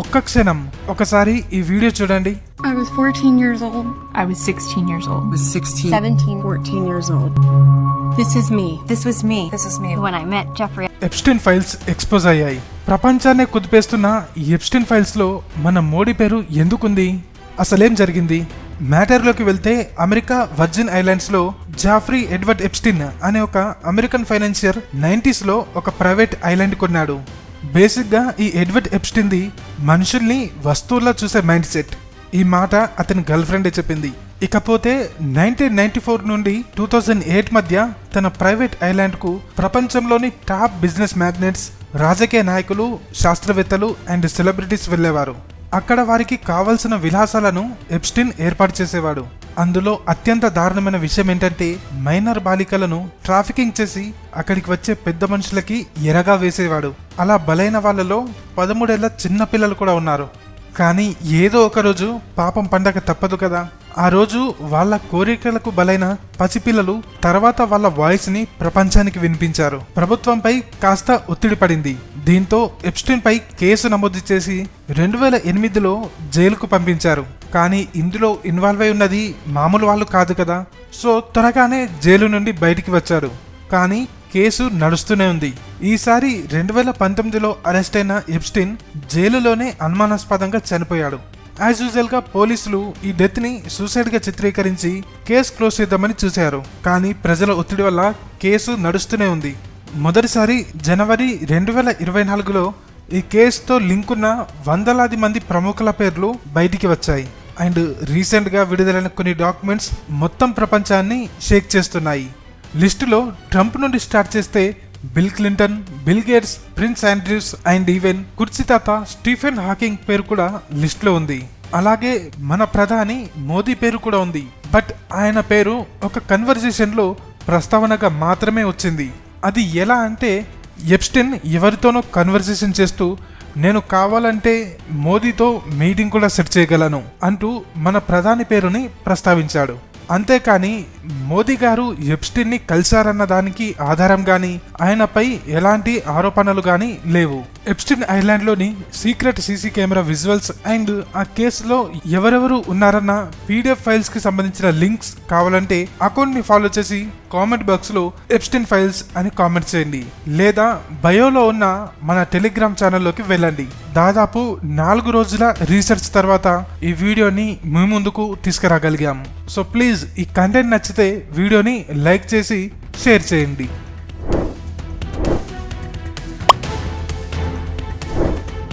ఒక్క క్షణం ఒకసారి ఈ వీడియో చూడండి. I was 14 years old. I was 16 years old. I was 16. 17, 14 years old. This is me. This was me. This is me. When I met Jeffrey. Epstein files expose అయ్యాయి. ప్రపంచాన్నే కుదిపేస్తున్న ఈ Epstein files లో మన మోడీ పేరు ఎందుకుంది? అసలేం జరిగింది? మ్యాటర్లోకి వెళ్తే అమెరికా వర్జిన్ ఐలాండ్స్ లో జాఫ్రీ ఎడ్వర్డ్ ఎప్స్టీన్ అనే ఒక అమెరికన్ ఫైనాన్షియర్ 90s లో ఒక ప్రైవేట్ ఐలాండ్ కొన్నాడు. బేసిక్ గా ఈ ఎడ్వర్డ్ ఎప్స్టీన్ ది మనుషుల్ని వస్తువుల్లా చూసే మైండ్ సెట్. ఈ మాట అతని గర్ల్ ఫ్రెండే చెప్పింది. ఇకపోతే 1994 నుండి 2008 మధ్య తన ప్రైవేట్ ఐలాండ్ కు ప్రపంచంలోని టాప్ బిజినెస్ మ్యాగ్నెట్స్, రాజకీయ నాయకులు, శాస్త్రవేత్తలు అండ్ సెలబ్రిటీస్ వెళ్లేవారు. అక్కడ వారికి కావలసిన విలాసాలను ఎప్స్టీన్ ఏర్పాటు చేసేవాడు. అందులో అత్యంత దారుణమైన విషయం ఏంటంటే మైనర్ బాలికలను ట్రాఫికింగ్ చేసి అక్కడికి వచ్చే పెద్ద మనుషులకి ఎరగా వేసేవాడు. అలా బలైన వాళ్ళలో 13 ఏళ్ల చిన్న పిల్లలు కూడా ఉన్నారు. కానీ ఏదో ఒక రోజు పాపం పండగ తప్పదు కదా. ఆ రోజు వాళ్ళ కోరికలకు బలైన పసిపిల్లలు తర్వాత వాళ్ళ వాయిస్ ని ప్రపంచానికి వినిపించారు. ప్రభుత్వంపై కాస్త ఒత్తిడి పడింది. దీంతో ఎప్స్టీన్ పై కేసు నమోదు చేసి 2008లో జైలుకు పంపించారు. కానీ ఇందులో ఇన్వాల్వ్ అయి ఉన్నది మామూలు వాళ్ళు కాదు కదా. సో త్వరగానే జైలు నుండి బయటికి వచ్చాడు. కానీ కేసు నడుస్తూనే ఉంది. ఈసారి 2019లో అరెస్ట్ అయిన ఎప్స్టీన్ జైలులోనే అనుమానాస్పదంగా చనిపోయాడు. యాజ్ యూజువల్ గా పోలీసులు ఈ డెత్ ని సూసైడ్ గా చిత్రీకరించి కేసు క్లోజ్ చేద్దామని చూశారు. కానీ ప్రజల ఒత్తిడి వల్ల కేసు నడుస్తూనే ఉంది. మొదటిసారి జనవరి 2024లో ఈ కేసుతో లింక్ ఉన్న వందలాది మంది ప్రముఖుల పేర్లు బయటికి వచ్చాయి. అండ్ రీసెంట్ గా విడుదలైన కొన్ని డాక్యుమెంట్స్ మొత్తం ప్రపంచాన్ని షేక్ చేస్తున్నాయి. లిస్టులో ట్రంప్ నుండి స్టార్ట్ చేస్తే Bill Clinton, Bill Gates, Prince Andrews and even కుర్చీ తాత స్టీఫెన్ హాకింగ్ పేరు కూడా లిస్టులో ఉంది. అలాగే మన ప్రధాని మోదీ పేరు కూడా ఉంది. బట్ ఆయన పేరు ఒక కన్వర్జేషన్ లో ప్రస్తావనగా మాత్రమే వచ్చింది. అది ఎలా అంటే ఎప్స్టీన్ ఎవరితోనో కన్వర్జేషన్ చేస్తూ నేను కావాలంటే మోదీతో మీటింగ్ కూడా సెట్ చేయగలను అంటూ మన ప్రధాని పేరుని ప్రస్తావించాడు. అంతేకాని మోదీ గారు ఎప్స్టీన్ ని కలిశారన్న దానికి ఆధారం గాని ఆయనపై ఎలాంటి ఆరోపణలు గాని లేవు. ఎప్స్టీన్ ఐలాండ్ లోని secret CC camera visuals and ఆ కేసులో ఎవరెవరు ఉన్నారన్న పీడిఎఫ్ ఫైల్స్ కి సంబంధించిన లింక్స్ కావాలంటే అకౌంట్ ని ఫాలో చేసి కామెంట్ బాక్స్ లో ఎప్స్టీన్ ఫైల్స్ అని కామెంట్ చేయండి. లేదా బయోలో ఉన్న మన టెలిగ్రామ్ ఛానల్లోకి వెళ్ళండి. దాదాపు 4 రోజుల రీసెర్చ్ తర్వాత ఈ వీడియోని మీ ముందుకు తీసుకురాగలిగాం. సో ప్లీజ్ ఈ కంటెంట్ నచ్చితే వీడియోని లైక్ చేసి షేర్ చేయండి.